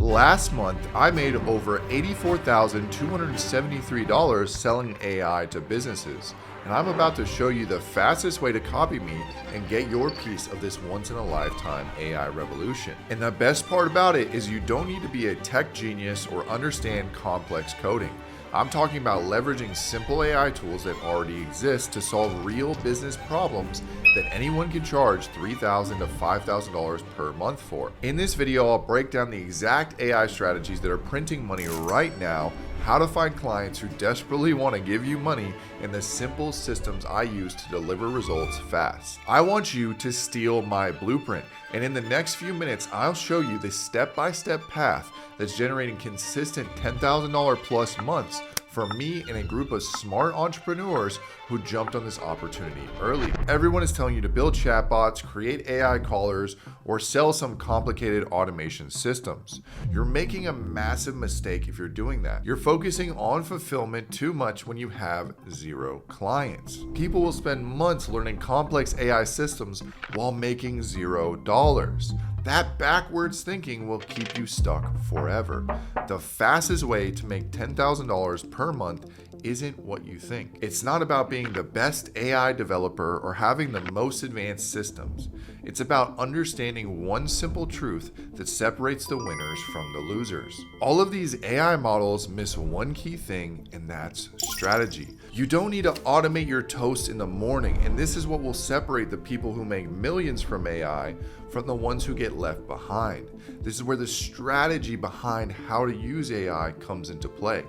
Last month, I made over $84,273 selling AI to businesses, and I'm about to show you the fastest way to copy me and get your piece of this once-in-a-lifetime AI revolution. And the best part about it is you don't need to be a tech genius or understand complex coding. I'm talking about leveraging simple AI tools that already exist to solve real business problems that anyone can charge $3,000 to $5,000 per month for. In this video, I'll break down the exact AI strategies that are printing money right now, how to find clients who desperately want to give you money, and the simple systems I use to deliver results fast. I want you to steal my blueprint, and in the next few minutes, I'll show you the step-by-step path that's generating consistent $10,000 plus months for me and a group of smart entrepreneurs who jumped on this opportunity early. Everyone is telling you to build chatbots, create AI callers, or sell some complicated automation systems. You're making a massive mistake if you're doing that. You're focusing on fulfillment too much when you have zero clients. People will spend months learning complex AI systems while making $0. That backwards thinking will keep you stuck forever. The fastest way to make $10,000 per month isn't what you think. It's not about being the best AI developer or having the most advanced systems. It's about understanding one simple truth that separates the winners from the losers. All of these AI models miss one key thing, and that's strategy. You don't need to automate your toast in the morning, and this is what will separate the people who make millions from AI from the ones who get left behind. This is where the strategy behind how to use AI comes into play.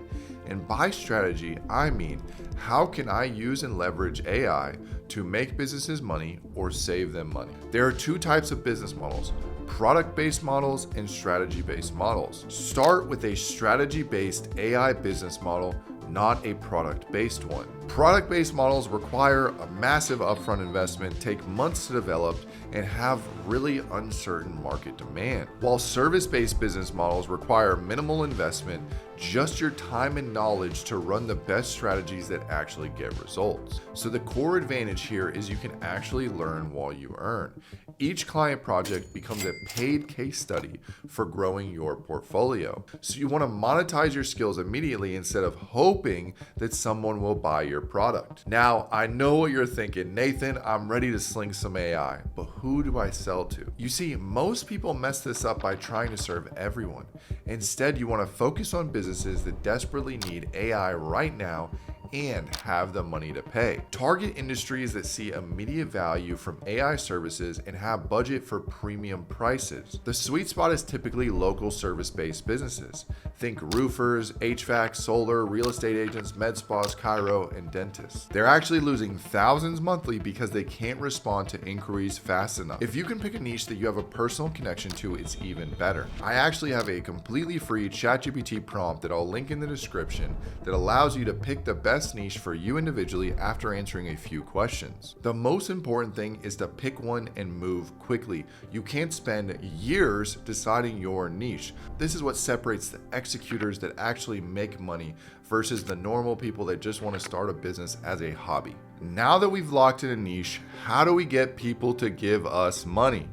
And by strategy, I mean, how can I use and leverage AI to make businesses money or save them money? There are two types of business models: product-based models and strategy-based models. Start with a strategy-based AI business model, not a product-based one. Product-based models require a massive upfront investment, take months to develop, and have really uncertain market demand. While service-based business models require minimal investment, just your time and knowledge to run the best strategies that actually get results. So the core advantage here is you can actually learn while you earn. Each client project becomes a paid case study for growing your portfolio. So you want to monetize your skills immediately instead of hoping that someone will buy your product. Now, I know what you're thinking, Nathan, I'm ready to sling some AI, but who do I sell to? You see, most people mess this up by trying to serve everyone. Instead, you want to focus on businesses that desperately need AI right now and have the money to pay. Target industries that see immediate value from AI services and have budget for premium prices. The sweet spot is typically local service-based businesses. Think roofers, HVAC, solar, real estate agents, med spas, chiro, and dentists. They're actually losing thousands monthly because they can't respond to inquiries fast enough. If you can pick a niche that you have a personal connection to, it's even better. I actually have a completely free ChatGPT prompt that I'll link in the description that allows you to pick the best niche for you individually after answering a few questions. The most important thing is to pick one and move quickly. You can't spend years deciding your niche. This is what separates the executors that actually make money versus the normal people that just want to start a business as a hobby. Now that we've locked in a niche, how do we get people to give us money?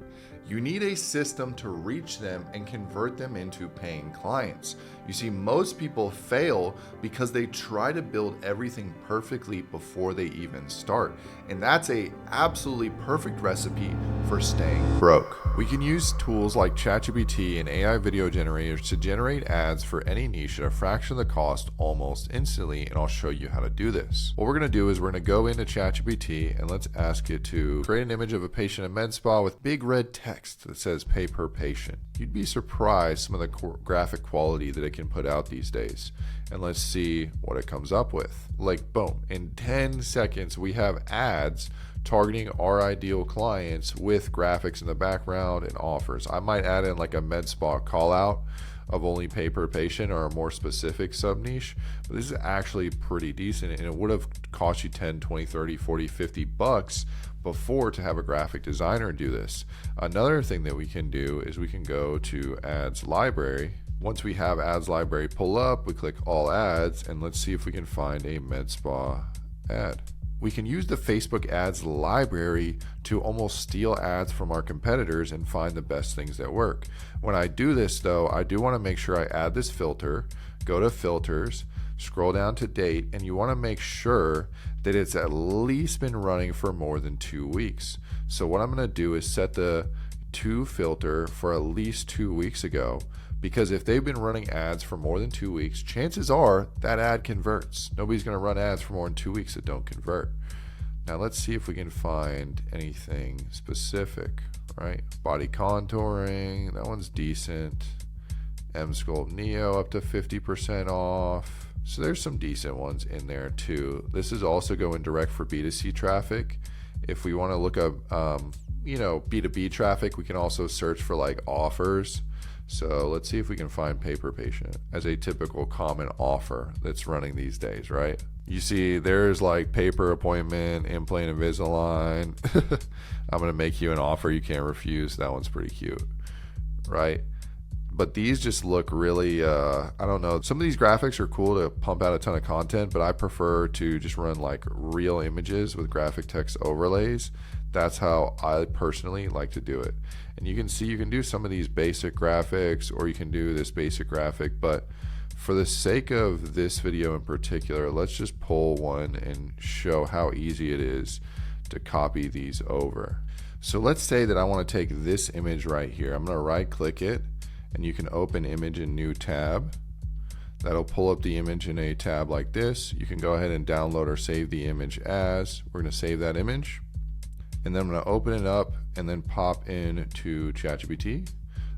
You need a system to reach them and convert them into paying clients. You see, most people fail because they try to build everything perfectly before they even start. And that's a absolutely perfect recipe for staying broke. We can use tools like ChatGPT and AI video generators to generate ads for any niche at a fraction of the cost almost instantly, and I'll show you how to do this. What we're going to do is we're going to go into ChatGPT and let's ask it to create an image of a patient at med spa with big red text that says pay per patient. You'd be surprised some of the graphic quality that it can put out these days. And let's see what it comes up with. Like, boom, in 10 seconds we have ads targeting our ideal clients with graphics in the background and offers. I might add in like a med spa call out of only pay per patient or a more specific sub niche, but this is actually pretty decent, and it would have cost you 10, 20, 30, 40, 50 bucks before to have a graphic designer do this. Another thing that we can do is we can go to ads library. Once we have ads library pull up, we click all ads, and let's see if we can find a med spa ad. we can use the Facebook ads library to almost steal ads from our competitors and find the best things that work. When I do this though, I do want to make sure I add this filter, go to filters, scroll down to date, and you want to make sure that it's at least been running for more than 2 weeks. So what I'm going to do is set the to filter for at least 2 weeks ago, because if they've been running ads for more than 2 weeks, chances are that ad converts. Nobody's going to run ads for more than 2 weeks that don't convert. Now let's see if we can find anything specific, right? Body contouring, that one's decent. M-Sculpt Neo up to 50% off. So there's some decent ones in there too. This is also going direct for B2C traffic. If we want to look up B2B traffic, we can also search for like offers. So let's see if we can find paper patient as a typical common offer that's running these days, right? You see there's like paper appointment, implant Invisalign. I'm going to make you an offer you can't refuse. That one's pretty cute, right? But these just look really, I don't know. Some of these graphics are cool to pump out a ton of content, but I prefer to just run like real images with graphic text overlays. That's how I personally like to do it. And you can see you can do some of these basic graphics, or you can do this basic graphic, but for the sake of this video in particular, let's just pull one and show how easy it is to copy these over. So let's say that I want to take this image right here. I'm going to right click it, and you can open image in new tab. That'll pull up the image in a tab like this. You can go ahead and download or save the image as. We're going to save that image, and then I'm going to open it up and then pop into ChatGPT.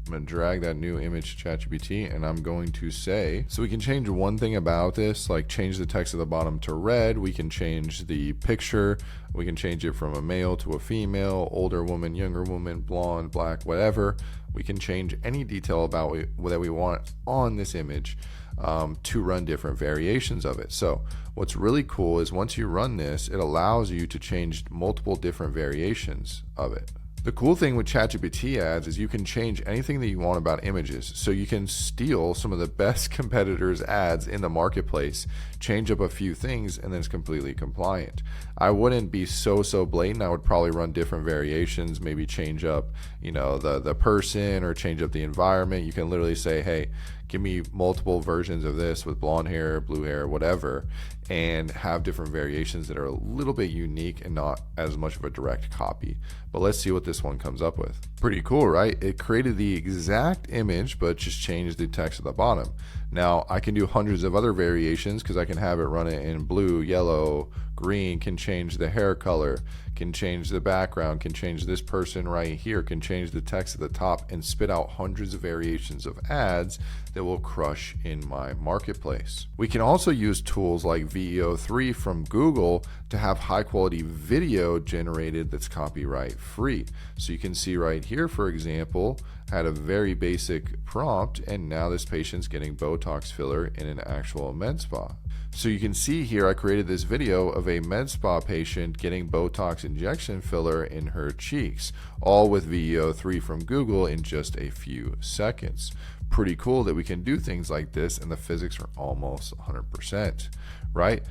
I'm going to drag that new image to ChatGPT, and I'm going to say, so we can change one thing about this, like change the text at the bottom to red. We can change the picture. We can change it from a male to a female, older woman, younger woman, blonde, black, whatever. We can change any detail about that we want on this image to run different variations of it. So what's really cool is once you run this, it allows you to change multiple different variations of it. The cool thing with ChatGPT ads is you can change anything that you want about images. So you can steal some of the best competitors' ads in the marketplace, change up a few things, and then it's completely compliant. I wouldn't be so blatant. I would probably run different variations, maybe change up, the person, or change up the environment. You can literally say, hey, give me multiple versions of this with blonde hair, blue hair, whatever, and have different variations that are a little bit unique and not as much of a direct copy. But let's see what this one comes up with. Pretty cool, right? It created the exact image, but just changed the text at the bottom. Now I can do hundreds of other variations because I can have it run it in blue, yellow, green, can change the hair color, can change the background, can change this person right here, can change the text at the top, and spit out hundreds of variations of ads that will crush in my marketplace. We can also use tools like VEO3 from Google to have high quality video generated that's copyright free. So you can see right here, for example, had a very basic prompt, and now this patient's getting Botox filler in an actual med spa. So you can see here I created this video of a med spa patient getting Botox injection filler in her cheeks, all with VEO3 from Google in just a few seconds. Pretty cool that we can do things like this, and the physics are almost 100%, right?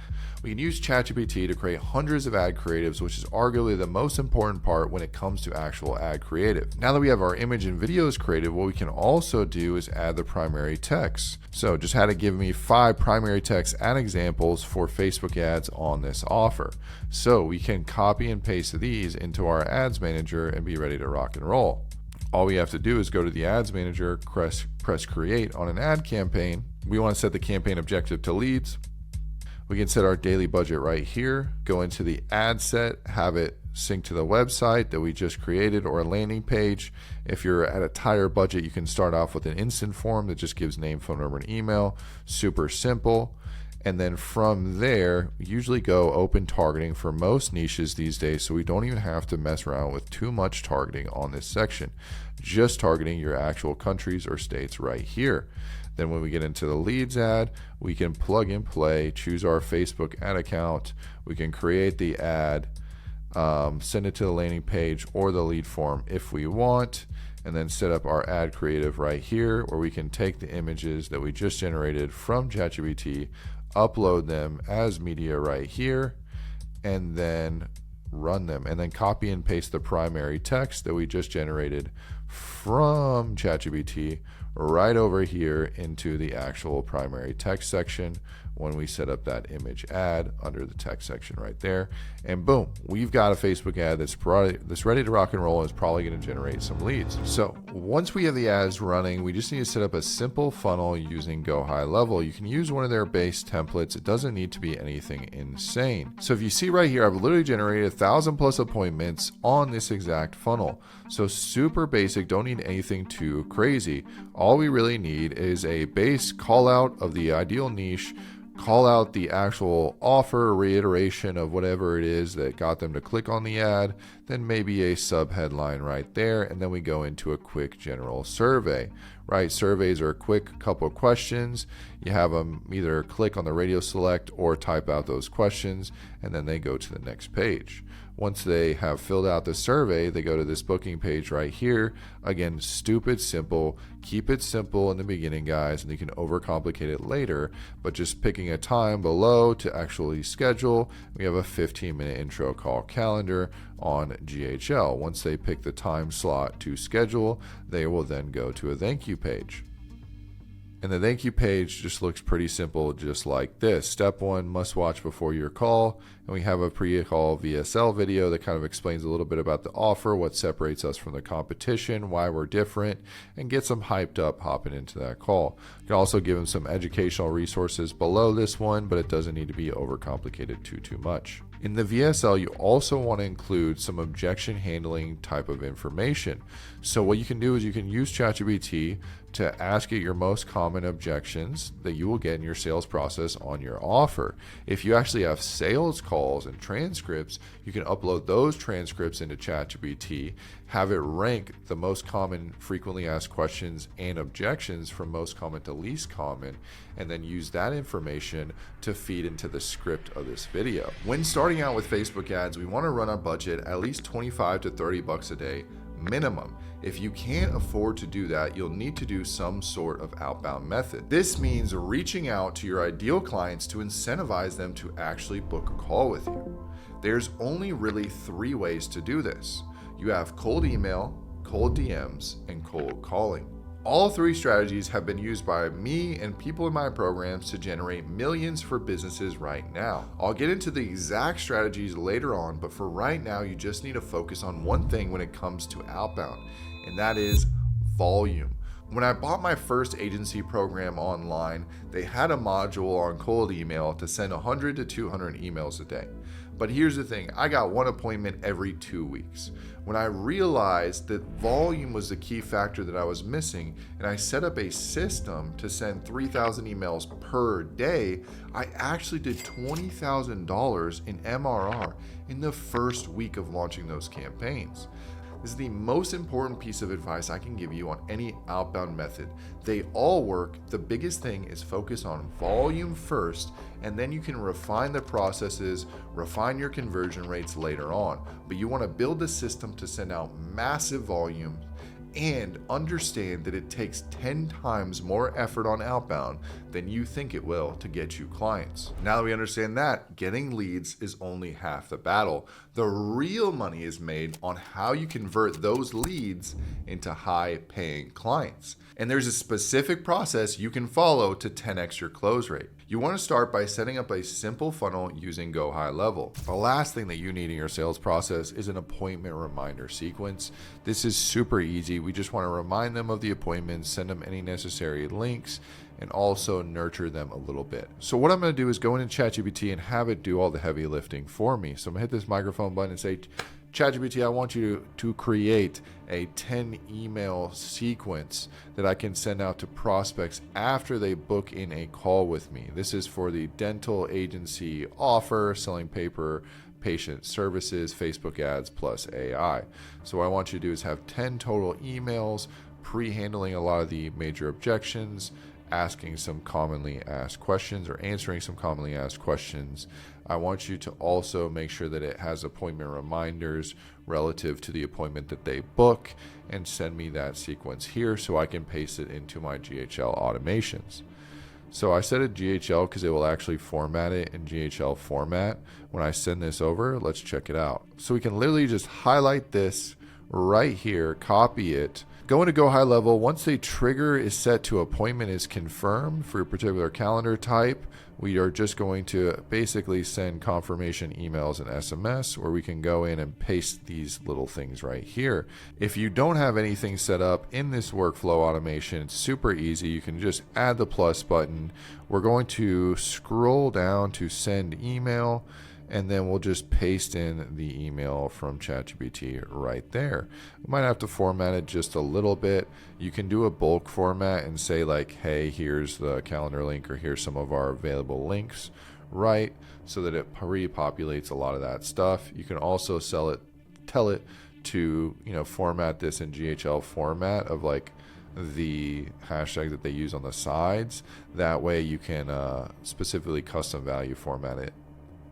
We can use ChatGPT to create hundreds of ad creatives, which is arguably the most important part when it comes to actual ad creative. Now that we have our image and videos created, what we can also do is add the primary text. So just had to give me 5 primary text ad examples for Facebook ads on this offer. So we can copy and paste these into our ads manager and be ready to rock and roll. All we have to do is go to the ads manager, press create on an ad campaign. We want to set the campaign objective to leads. We can set our daily budget right here, go into the ad set, have it sync to the website that we just created or a landing page. If you're at a tighter budget, you can start off with an instant form that just gives name, phone number, and email. Super simple. And then from there, we usually go open targeting for most niches these days, so we don't even have to mess around with too much targeting on this section. Just targeting your actual countries or states right here. Then when we get into the leads ad, we can plug and play, choose our Facebook ad account. We can create the ad, send it to the landing page or the lead form if we want, and then set up our ad creative right here, where we can take the images that we just generated from ChatGPT, upload them as media right here, and then run them, and then copy and paste the primary text that we just generated from ChatGPT right over here into the actual primary text section when we set up that image ad under the text section right there. And boom, we've got a Facebook ad that's ready to rock and roll and is probably going to generate some leads. So once we have the ads running, we just need to set up a simple funnel using Go High Level. You can use one of their base templates. It doesn't need to be anything insane. So if you see right here, I've literally generated 1,000 plus appointments on this exact funnel. So super basic, don't need anything too crazy. All we really need is a base call out of the ideal niche, call out the actual offer, reiteration of whatever it is that got them to click on the ad, then maybe a sub headline right there, and then we go into a quick general survey, right? Surveys are a quick couple of questions. You have them either click on the radio select or type out those questions, and then they go to the next page. Once they have filled out the survey, they go to this booking page right here. Again, stupid simple. Keep it simple in the beginning, guys, and you can overcomplicate it later, but just picking a time below to actually schedule. We have a 15-minute intro call calendar on GHL. Once they pick the time slot to schedule, they will then go to a thank you page. And the thank you page just looks pretty simple, just like this. Step 1, must watch before your call. And we have a pre-call VSL video that kind of explains a little bit about the offer, what separates us from the competition, why we're different, and gets them hyped up hopping into that call. You can also give them some educational resources below this one, but it doesn't need to be overcomplicated too much. In the VSL, you also want to include some objection handling type of information. So what you can do is you can use ChatGPT to ask it your most common objections that you will get in your sales process on your offer. If you actually have sales calls and transcripts, you can upload those transcripts into ChatGPT, have it rank the most common frequently asked questions and objections from most common to least common, and then use that information to feed into the script of this video. When starting out with Facebook ads, we want to run a budget at least 25 to 30 bucks a day minimum. If you can't afford to do that, you'll need to do some sort of outbound method. This means reaching out to your ideal clients to incentivize them to actually book a call with you. There's only really 3 ways to do this. You have cold email, cold DMs, and cold calling. All 3 strategies have been used by me and people in my programs to generate millions for businesses right now. I'll get into the exact strategies later on, but for right now, you just need to focus on one thing when it comes to outbound, and that is volume. When I bought my first agency program online, they had a module on cold email to send 100 to 200 emails a day. But here's the thing, I got one appointment every 2 weeks. When I realized that volume was the key factor that I was missing, and I set up a system to send 3,000 emails per day, I actually did $20,000 in MRR in the first week of launching those campaigns. This is the most important piece of advice I can give you on any outbound method. They all work. The biggest thing is focus on volume first, and then you can refine the processes, refine your conversion rates later on. But you want to build a system to send out massive volume and understand that it takes 10 times more effort on outbound than you think it will to get you clients. Now that we understand that, getting leads is only half the battle. The real money is made on how you convert those leads into high-paying clients. And there's a specific process you can follow to 10x your close rate. You want to start by setting up a simple funnel using Go High Level. The last thing that you need in your sales process is an appointment reminder sequence. This is super easy. We just want to remind them of the appointments, send them any necessary links, and also nurture them a little bit. So what I'm going to do is go into ChatGPT and have it do all the heavy lifting for me. So I'm going to hit this microphone button and say, ChatGPT, I want you to create a 10 email sequence that I can send out to prospects after they book in a call with me. This is for the dental agency offer, selling paper patient services, Facebook ads plus AI. So what I want you to do is have 10 total emails, pre-handling a lot of the major objections, asking some commonly asked questions or answering some commonly asked questions. I want you to also make sure that it has appointment reminders relative to the appointment that they book, and send me that sequence here so I can paste it into my GHL automations. So I set it GHL because it will actually format it in GHL format when I send this over. Let's check it out. So we can literally just highlight this right here, copy it, go into Go High Level. Once a trigger is set to appointment is confirmed for your particular calendar type, we are just going to basically send confirmation emails and SMS, where we can go in and paste these little things right here. If you don't have anything set up in this workflow automation, it's super easy. You can just add the plus button. We're going to scroll down to send email, and then we'll just paste in the email from ChatGPT right there. We might have to format it just a little bit. You can do a bulk format and say like, hey, here's the calendar link, or here's some of our available links, right? So that it repopulates a lot of that stuff. You can also tell it to, format this in GHL format of like the hashtag that they use on the sides. That way you can specifically custom value format it.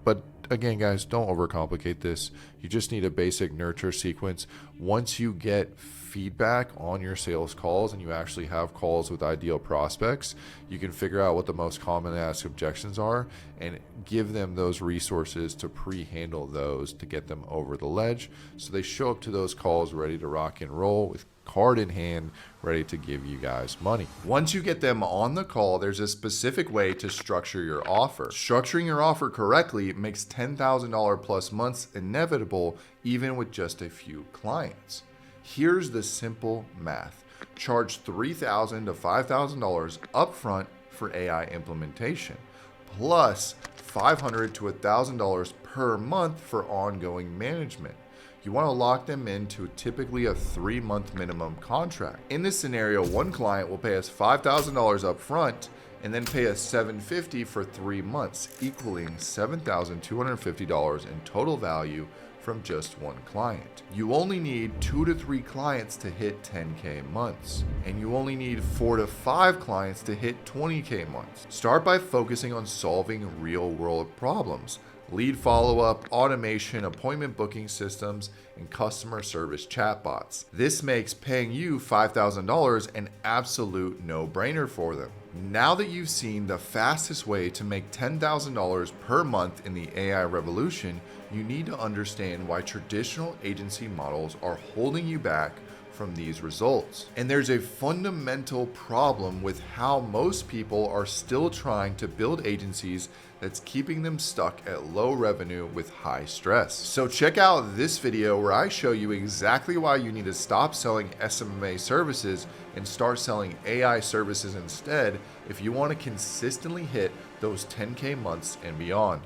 But again, guys, don't overcomplicate this. You just need a basic nurture sequence. Once you get feedback on your sales calls and you actually have calls with ideal prospects, you can figure out what the most common asked objections are and give them those resources to pre-handle those to get them over the ledge, so they show up to those calls ready to rock and roll with card in hand, ready to give you guys money. Once you get them on the call, there's a specific way to structure your offer. Structuring your offer correctly makes $10,000 plus months inevitable, even with just a few clients. Here's the simple math. Charge $3,000 to $5,000 upfront for AI implementation, plus $500 to $1,000 per month for ongoing management. You want to lock them into typically a 3-month minimum contract. In this scenario, one client will pay us $5,000 up front and then pay us $750 for 3 months, equaling $7,250 in total value from just one client. You only need 2 to 3 clients to hit 10K months, and you only need 4 to 5 clients to hit 20K months. Start by focusing on solving real-world problems: lead follow-up, automation, appointment booking systems, and customer service chatbots. This makes paying you $5,000 an absolute no-brainer for them. Now that you've seen the fastest way to make $10,000 per month in the AI revolution, you need to understand why traditional agency models are holding you back from these results. And there's a fundamental problem with how most people are still trying to build agencies that's keeping them stuck at low revenue with high stress. So check out this video where I show you exactly why you need to stop selling SMMA services and start selling AI services instead if you want to consistently hit those 10K months and beyond.